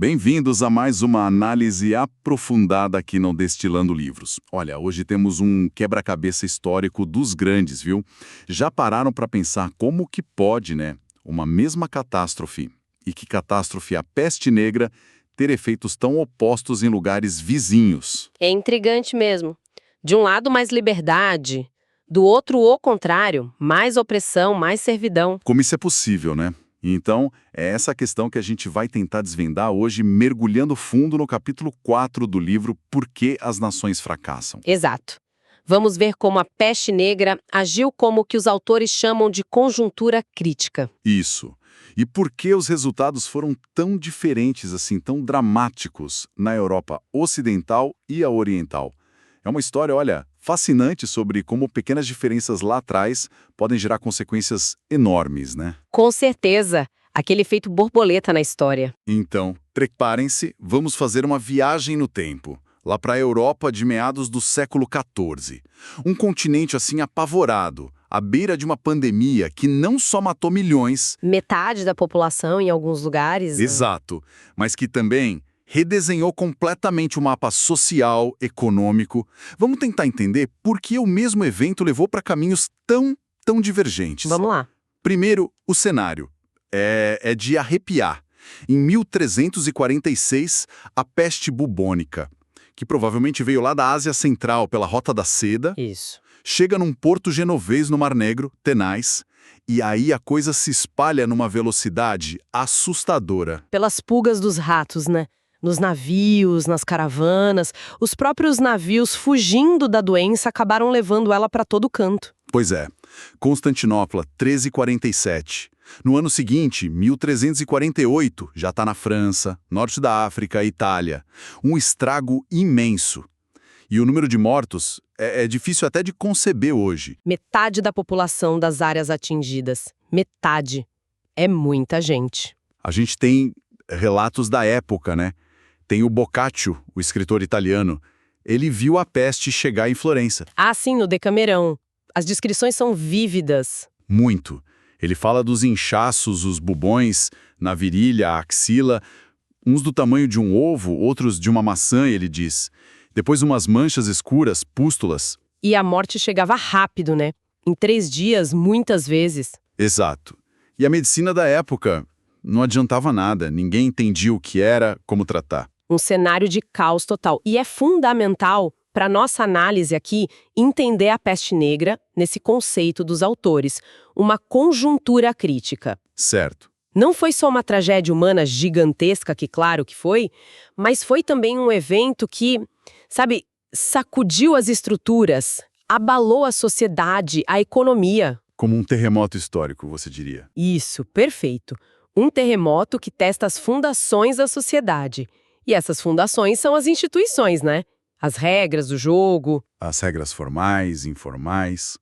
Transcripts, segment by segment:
Bem-vindos a mais uma análise aprofundada aqui no Destilando Livros. Olha, hoje temos um quebra-cabeça histórico dos grandes, viu? Já pararam para pensar como que pode, né, uma mesma catástrofe, e que catástrofe a peste negra, ter efeitos tão opostos em lugares vizinhos? É intrigante mesmo. De um lado, mais liberdade. Do outro, o contrário. Mais opressão, mais servidão. Como isso é possível, né? Então, é essa questão que a gente vai tentar desvendar hoje, mergulhando fundo no capítulo 4 do livro Por que as Nações Fracassam. Exato. Vamos ver como a peste negra agiu como o que os autores chamam de conjuntura crítica. Isso. E por que os resultados foram tão diferentes, assim, tão dramáticos na Europa Ocidental e a Oriental? É uma história, olha, fascinante sobre como pequenas diferenças lá atrás podem gerar consequências enormes, né? Com certeza, aquele efeito borboleta na história. Então, preparem-se, vamos fazer uma viagem no tempo, lá para a Europa de meados do século XIV. Um continente assim apavorado, à beira de uma pandemia que não só matou milhões, Metade da população em alguns lugares. exato, mas que também redesenhou completamente o mapa social, econômico. Vamos tentar entender por que o mesmo evento levou para caminhos tão divergentes. Vamos lá. Primeiro, o cenário. É de arrepiar. Em 1346, a peste bubônica, que provavelmente veio lá da Ásia Central pela Rota da Seda, Isso. chega num porto genovês no Mar Negro, Tenais, e aí a coisa se espalha numa velocidade assustadora. Pelas pulgas dos ratos, né? Nos navios, nas caravanas, os próprios navios fugindo da doença acabaram levando ela para todo canto. Pois é. Constantinopla, 1347. No ano seguinte, 1348, já está na França, norte da África, Itália. Um estrago imenso. E o número de mortos é difícil até de conceber hoje. Metade da população das áreas atingidas. Metade. É muita gente. A gente tem relatos da época, né? Tem o Boccaccio, o escritor italiano. Ele viu a peste chegar em Florença. Ah, sim, no Decamerão. As descrições são vívidas. Muito. Ele fala dos inchaços, os bubões, na virilha, a axila, uns do tamanho de um ovo, outros de uma maçã, ele diz. Depois umas manchas escuras, pústulas. E a morte chegava rápido, né? Em 3 dias, muitas vezes. Exato. E a medicina da época não adiantava nada, ninguém entendia o que era, como tratar. Um cenário de caos total. E é fundamental, para nossa análise aqui, entender a peste negra nesse conceito dos autores. Uma conjuntura crítica. Certo. Não foi só uma tragédia humana gigantesca, que claro que foi, mas foi também um evento que, sabe, sacudiu as estruturas, abalou a sociedade, a economia. Como um terremoto histórico, você diria. Isso, perfeito. Um terremoto que testa as fundações da sociedade. E essas fundações são as instituições, né? As regras do jogo. As regras formais, informais,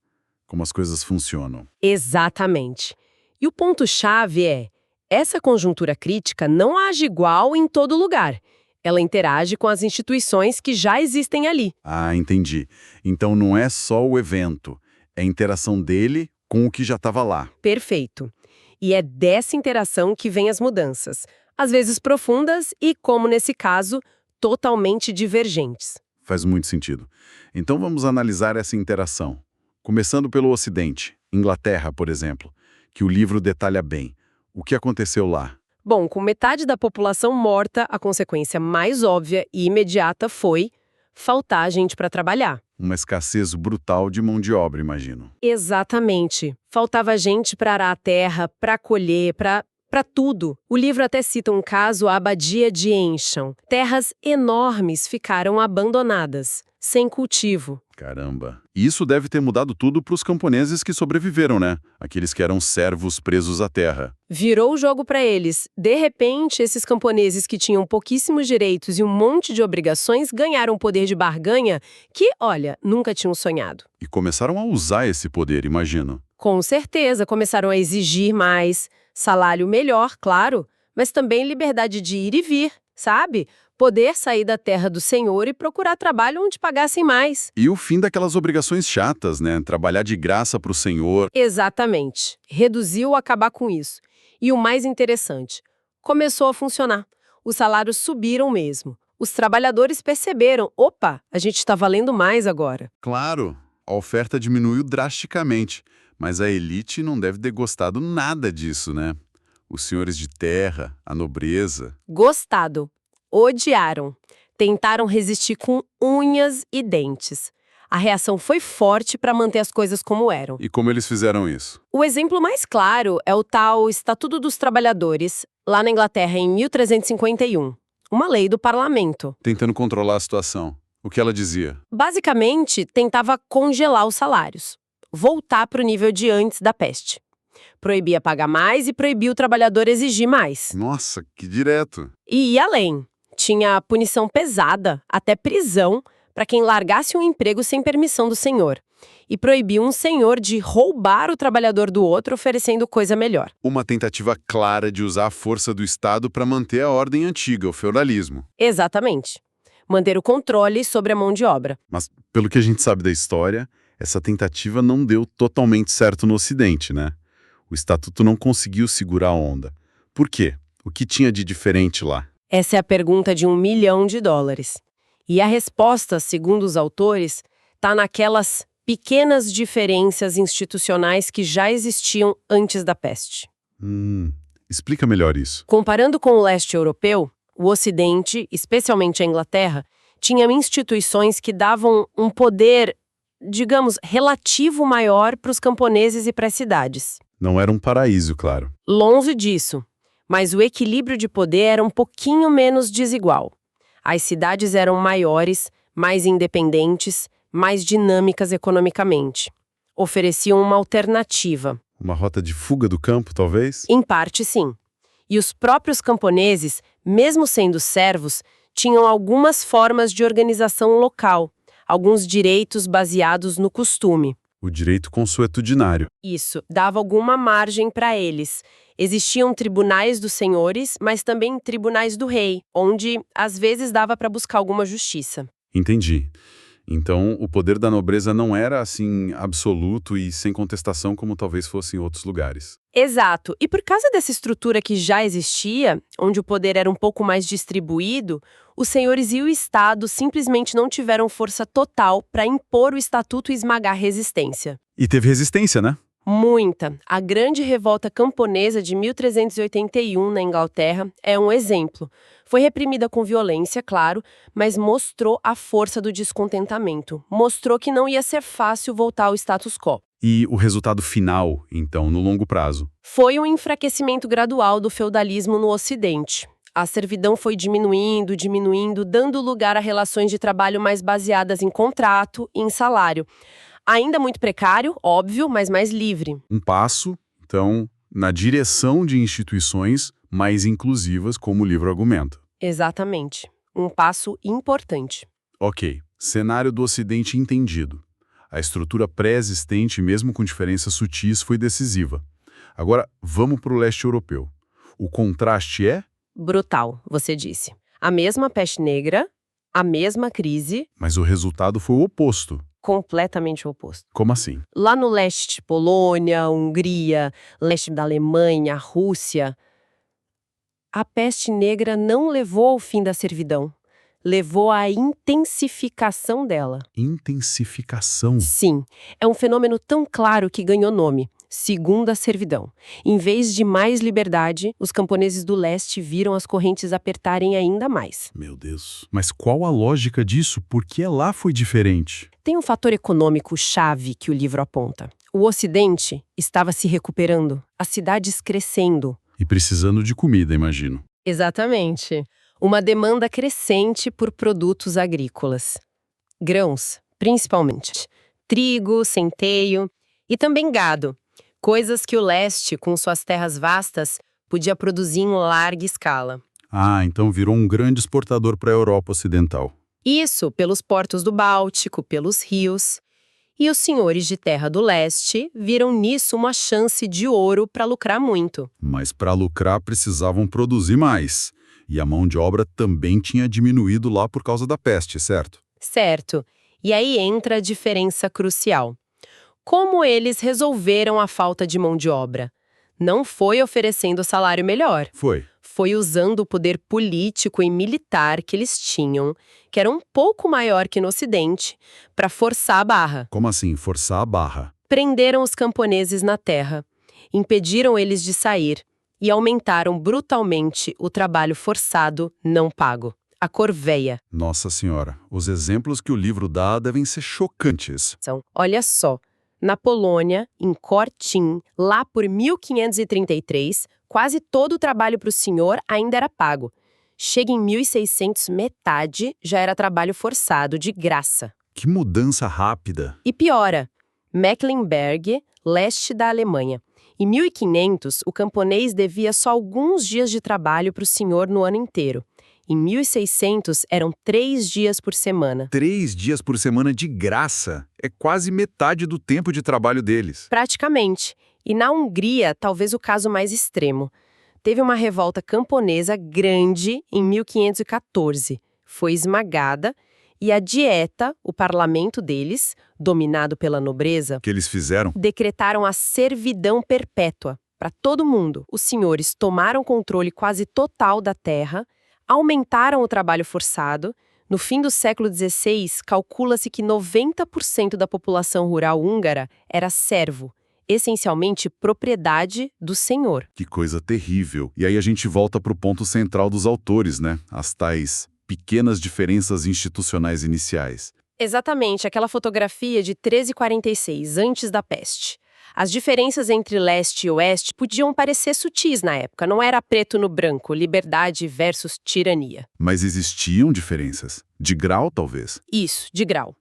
como as coisas funcionam. Exatamente. E o ponto-chave é, essa conjuntura crítica não age igual em todo lugar. Ela interage com as instituições que já existem ali. Ah, entendi. Então não é só o evento, é a interação dele com o que já estava lá. Perfeito. E é dessa interação que vêm as mudanças. Às vezes profundas e, como nesse caso, totalmente divergentes. Faz muito sentido. Então vamos analisar essa interação. Começando pelo Ocidente, Inglaterra, por exemplo, que o livro detalha bem. O que aconteceu lá? Bom, com metade da população morta, a consequência mais óbvia e imediata foi faltar gente para trabalhar. Uma escassez brutal de mão de obra, imagino. Exatamente. Faltava gente para arar a terra, para colher, para tudo. O livro até cita um caso, a abadia de Encham. Terras enormes ficaram abandonadas, sem cultivo. Caramba. E isso deve ter mudado tudo para os camponeses que sobreviveram, né? Aqueles que eram servos presos à terra. Virou o jogo para eles. De repente, esses camponeses que tinham pouquíssimos direitos e um monte de obrigações ganharam um poder de barganha que, olha, nunca tinham sonhado. E começaram a usar esse poder, imagino. Com certeza, começaram a exigir mais, salário melhor, claro, mas também liberdade de ir e vir, sabe? Poder sair da terra do Senhor e procurar trabalho onde pagassem mais. E o fim daquelas obrigações chatas, né? Trabalhar de graça para o Senhor. Exatamente. Reduziu acabar com isso. E o mais interessante, começou a funcionar. Os salários subiram mesmo. Os trabalhadores perceberam, opa, a gente está valendo mais agora. Claro, a oferta diminuiu drasticamente, mas a elite não deve ter gostado nada disso, né? Os senhores de terra, a nobreza. Gostado. Odiaram. Tentaram resistir com unhas e dentes. A reação foi forte para manter as coisas como eram. E como eles fizeram isso? O exemplo mais claro é o tal Estatuto dos Trabalhadores, lá na Inglaterra em 1351. Uma lei do parlamento. Tentando controlar a situação. O que ela dizia? Basicamente, tentava congelar os salários. Voltar para o nível de antes da peste. Proibia pagar mais e proibia o trabalhador exigir mais. Nossa, que direto. E ia além. Tinha punição pesada, até prisão, para quem largasse um emprego sem permissão do senhor. E proibia um senhor de roubar o trabalhador do outro oferecendo coisa melhor. Uma tentativa clara de usar a força do Estado para manter a ordem antiga, o feudalismo. Exatamente. Manter o controle sobre a mão de obra. Mas, pelo que a gente sabe da história, essa tentativa não deu totalmente certo no Ocidente, né? O Estatuto não conseguiu segurar a onda. Por quê? O que tinha de diferente lá? Essa é a pergunta de $1 milhão. E a resposta, segundo os autores, está naquelas pequenas diferenças institucionais que já existiam antes da peste. Explica melhor isso. Comparando com o leste europeu, o Ocidente, especialmente a Inglaterra, tinha instituições que davam um poder, digamos, relativo maior para os camponeses e para as cidades. Não era um paraíso, claro. Longe disso, mas o equilíbrio de poder era um pouquinho menos desigual. As cidades eram maiores, mais independentes, mais dinâmicas economicamente. Ofereciam uma alternativa. Uma rota de fuga do campo, talvez? Em parte, sim. E os próprios camponeses, mesmo sendo servos, tinham algumas formas de organização local, alguns direitos baseados no costume. O direito consuetudinário. Isso, dava alguma margem para eles. Existiam tribunais dos senhores, mas também tribunais do rei, onde, às vezes, dava para buscar alguma justiça. Entendi. Então, o poder da nobreza não era, assim, absoluto e sem contestação como talvez fosse em outros lugares. Exato. E por causa dessa estrutura que já existia, onde o poder era um pouco mais distribuído, os senhores e o Estado simplesmente não tiveram força total para impor o estatuto e esmagar a resistência. E teve resistência, né? Muita. A grande revolta camponesa de 1381 na Inglaterra é um exemplo. Foi reprimida com violência, claro, mas mostrou a força do descontentamento. Mostrou que não ia ser fácil voltar ao status quo. E o resultado final, então, no longo prazo? Foi um enfraquecimento gradual do feudalismo no Ocidente. A servidão foi diminuindo, dando lugar a relações de trabalho mais baseadas em contrato e em salário. Ainda muito precário, óbvio, mas mais livre. Um passo, então, na direção de instituições mais inclusivas, como o livro argumenta. Exatamente. Um passo importante. Ok, cenário do Ocidente entendido. A estrutura pré-existente, mesmo com diferenças sutis, foi decisiva. Agora, vamos para o leste europeu. O contraste é? Brutal, você disse. A mesma peste negra, a mesma crise. Mas o resultado foi o oposto. Completamente oposto. Como assim? Lá no leste, Polônia, Hungria, leste da Alemanha, Rússia, a peste negra não levou ao fim da servidão. Levou à intensificação dela. Intensificação? Sim, é um fenômeno tão claro que ganhou nome. Segunda servidão. Em vez de mais liberdade, os camponeses do leste viram as correntes apertarem ainda mais. Meu Deus. Mas qual a lógica disso? Por que lá foi diferente? Tem um fator econômico chave que o livro aponta. O Ocidente estava se recuperando, as cidades crescendo. E precisando de comida, imagino. Exatamente. Uma demanda crescente por produtos agrícolas. Grãos, principalmente. Trigo, centeio e também gado. Coisas que o leste, com suas terras vastas, podia produzir em larga escala. Ah, então virou um grande exportador para a Europa Ocidental. Isso, pelos portos do Báltico, pelos rios. E os senhores de terra do leste viram nisso uma chance de ouro para lucrar muito. Mas para lucrar precisavam produzir mais. E a mão de obra também tinha diminuído lá por causa da peste, certo? Certo. E aí entra a diferença crucial. Como eles resolveram a falta de mão de obra? Não foi oferecendo salário melhor. Foi. foi usando o poder político e militar que eles tinham, que era um pouco maior que no Ocidente, para forçar a barra. Como assim, forçar a barra? Prenderam os camponeses na terra, impediram eles de sair e aumentaram brutalmente o trabalho forçado não pago, a corveia. Nossa Senhora, os exemplos que o livro dá devem ser chocantes. Olha só, na Polônia, em Korczyn, lá por 1533, quase todo o trabalho para o senhor ainda era pago. Chega em 1600, metade já era trabalho forçado, de graça. Que mudança rápida. E piora, Mecklenburg, leste da Alemanha. Em 1500, o camponês devia só alguns dias de trabalho para o senhor no ano inteiro. Em 1600, eram 3 dias por semana. 3 dias por semana de graça. É quase metade do tempo de trabalho deles. Praticamente. E na Hungria, talvez o caso mais extremo. Teve uma revolta camponesa grande em 1514. Foi esmagada e a Dieta, o parlamento deles, dominado pela nobreza, Que eles fizeram? decretaram a servidão perpétua para todo mundo. Os senhores tomaram controle quase total da terra, aumentaram o trabalho forçado. No fim do século XVI, calcula-se que 90% da população rural húngara era servo, essencialmente propriedade do senhor. Que coisa terrível. E aí a gente volta para o ponto central dos autores, né? As tais pequenas diferenças institucionais iniciais. Exatamente, aquela fotografia de 1346, antes da peste. As diferenças entre leste e oeste podiam parecer sutis na época, não era preto no branco, liberdade versus tirania. Mas existiam diferenças. De grau, talvez. Isso, de grau.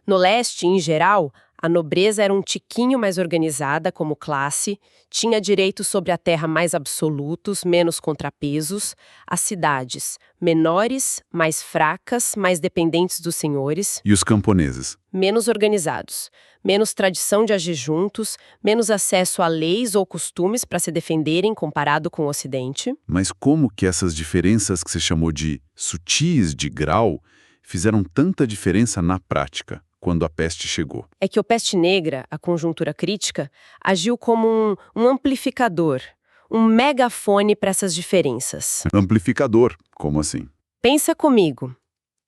No leste, em geral, a nobreza era um tiquinho mais organizada como classe, tinha direitos sobre a terra mais absolutos, menos contrapesos. As cidades, menores, mais fracas, mais dependentes dos senhores, E os camponeses? menos organizados, menos tradição de agir juntos, menos acesso a leis ou costumes para se defenderem comparado com o Ocidente. Mas como que essas diferenças que você chamou de sutis de grau fizeram tanta diferença na prática, quando a peste chegou? É que o peste negra, a conjuntura crítica, agiu como um amplificador, um megafone para essas diferenças. Amplificador, como assim? Pensa comigo.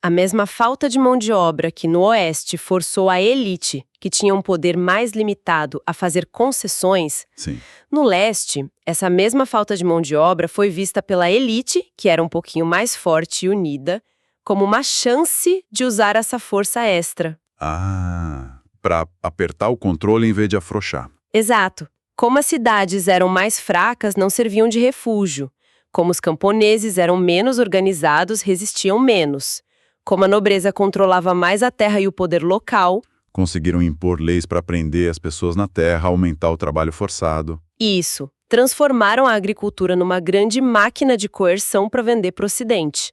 A mesma falta de mão de obra que no Oeste forçou a elite, que tinha um poder mais limitado, a fazer concessões, Sim. no Leste, essa mesma falta de mão de obra foi vista pela elite, que era um pouquinho mais forte e unida, como uma chance de usar essa força extra. Ah, para apertar o controle em vez de afrouxar. Exato. Como as cidades eram mais fracas, não serviam de refúgio. Como os camponeses eram menos organizados, resistiam menos. Como a nobreza controlava mais a terra e o poder local, Conseguiram impor leis para prender as pessoas na terra, aumentar o trabalho forçado. isso, transformaram a agricultura numa grande máquina de coerção para vender para o Ocidente.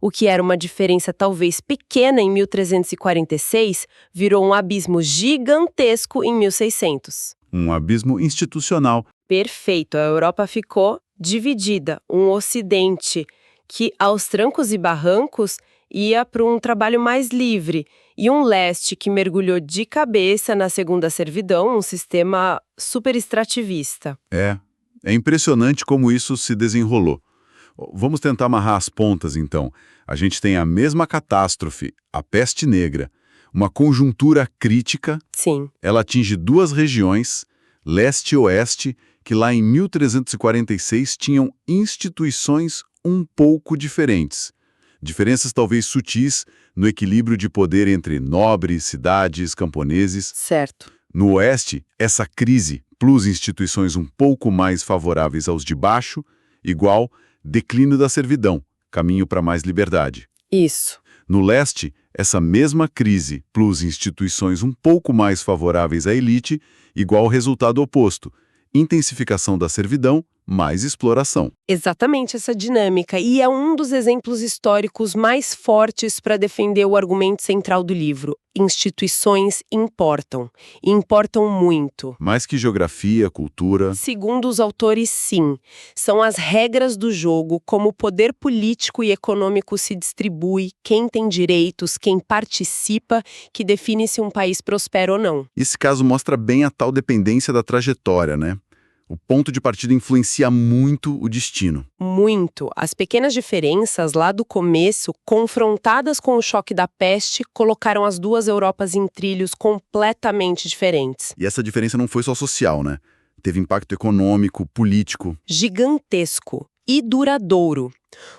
O que era uma diferença talvez pequena em 1346, virou um abismo gigantesco em 1600. Um abismo institucional. Perfeito, a Europa ficou dividida, um Ocidente que, aos trancos e barrancos, ia para um trabalho mais livre, e um leste que mergulhou de cabeça na segunda servidão, um sistema super extrativista. É impressionante como isso se desenrolou. Vamos tentar amarrar as pontas, então. A gente tem a mesma catástrofe, a peste negra, uma conjuntura crítica. Sim, Ela atinge duas regiões, leste e oeste, que lá em 1346 tinham instituições um pouco diferentes. Diferenças talvez sutis no equilíbrio de poder entre nobres, cidades, camponeses. certo. No oeste, essa crise, plus instituições um pouco mais favoráveis aos de baixo, igual declínio da servidão, caminho para mais liberdade. Isso. No leste, essa mesma crise, plus instituições um pouco mais favoráveis à elite, igual resultado oposto, intensificação da servidão, mais exploração. Exatamente essa dinâmica, e é um dos exemplos históricos mais fortes para defender o argumento central do livro. Instituições importam, e importam muito. Mais que geografia, cultura. Segundo os autores, sim. São as regras do jogo, como o poder político e econômico se distribui, quem tem direitos, quem participa, que define se um país prospera ou não. Esse caso mostra bem a tal dependência da trajetória, né? O ponto de partida influencia muito o destino. Muito. As pequenas diferenças lá do começo, confrontadas com o choque da peste, colocaram as duas Europas em trilhos completamente diferentes. E essa diferença não foi só social, né? Teve impacto econômico, político. Gigantesco e duradouro.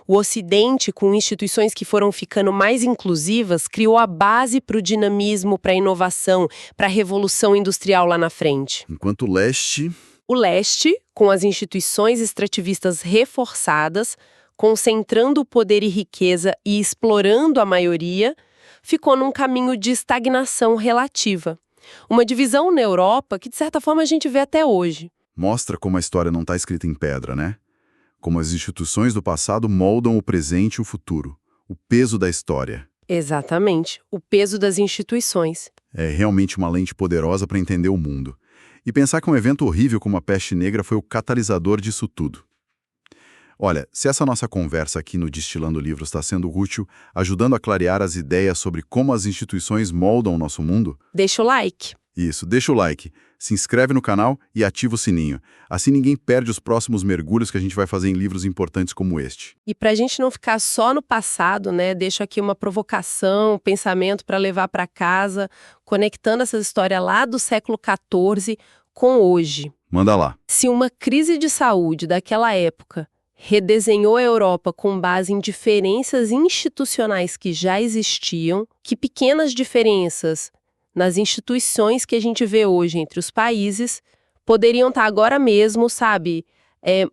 O Ocidente, com instituições que foram ficando mais inclusivas, criou a base para o dinamismo, para a inovação, para a revolução industrial lá na frente. Enquanto o leste... O leste, com as instituições extrativistas reforçadas, concentrando o poder e riqueza e explorando a maioria, ficou num caminho de estagnação relativa. Uma divisão na Europa que, de certa forma, a gente vê até hoje. Mostra como a história não está escrita em pedra, né? Como as instituições do passado moldam o presente e o futuro. O peso da história. Exatamente, o peso das instituições. É realmente uma lente poderosa para entender o mundo. E pensar que um evento horrível como a peste negra foi o catalisador disso tudo. Olha, se essa nossa conversa aqui no Destilando Livros está sendo útil, ajudando a clarear as ideias sobre como as instituições moldam o nosso mundo... Deixa o like. Isso, deixa o like, se inscreve no canal e ativa o sininho. Assim ninguém perde os próximos mergulhos que a gente vai fazer em livros importantes como este. E para a gente não ficar só no passado, né, deixo aqui uma provocação, um pensamento para levar para casa, conectando essa história lá do século XIV com hoje. Manda lá. Se uma crise de saúde daquela época redesenhou a Europa com base em diferenças institucionais que já existiam, que pequenas diferenças nas instituições que a gente vê hoje entre os países poderiam estar agora mesmo, sabe,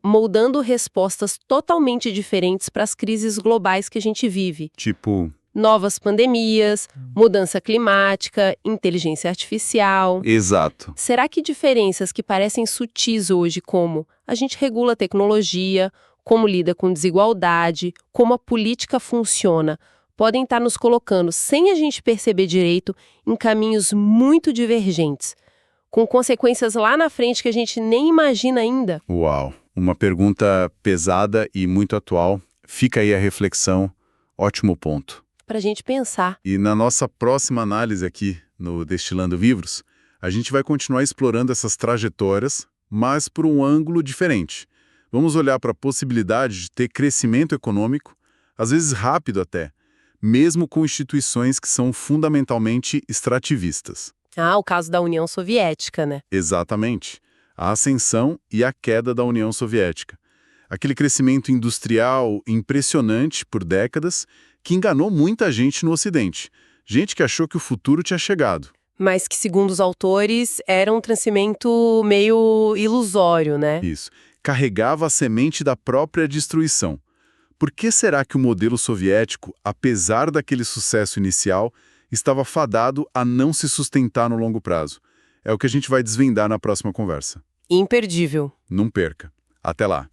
moldando respostas totalmente diferentes para as crises globais que a gente vive. Tipo... Novas pandemias, mudança climática, inteligência artificial. Exato. Será que diferenças que parecem sutis hoje, como a gente regula a tecnologia, como lida com desigualdade, como a política funciona, podem estar nos colocando, sem a gente perceber direito, em caminhos muito divergentes, com consequências lá na frente que a gente nem imagina ainda? Uau, uma pergunta pesada e muito atual. Fica aí a reflexão. Ótimo ponto. Para a gente pensar. E na nossa próxima análise aqui no Destilando Livros, a gente vai continuar explorando essas trajetórias, mas por um ângulo diferente. Vamos olhar para a possibilidade de ter crescimento econômico, às vezes rápido até, mesmo com instituições que são fundamentalmente extrativistas. Ah, o caso da União Soviética, né? Exatamente. A ascensão e a queda da União Soviética. Aquele crescimento industrial impressionante por décadas que enganou muita gente no Ocidente. Gente que achou que o futuro tinha chegado. Mas que, segundo os autores, era um crescimento meio ilusório, né? Isso. Carregava a semente da própria destruição. Por que será que o modelo soviético, apesar daquele sucesso inicial, estava fadado a não se sustentar no longo prazo? É o que a gente vai desvendar na próxima conversa. Imperdível. Não perca. Até lá.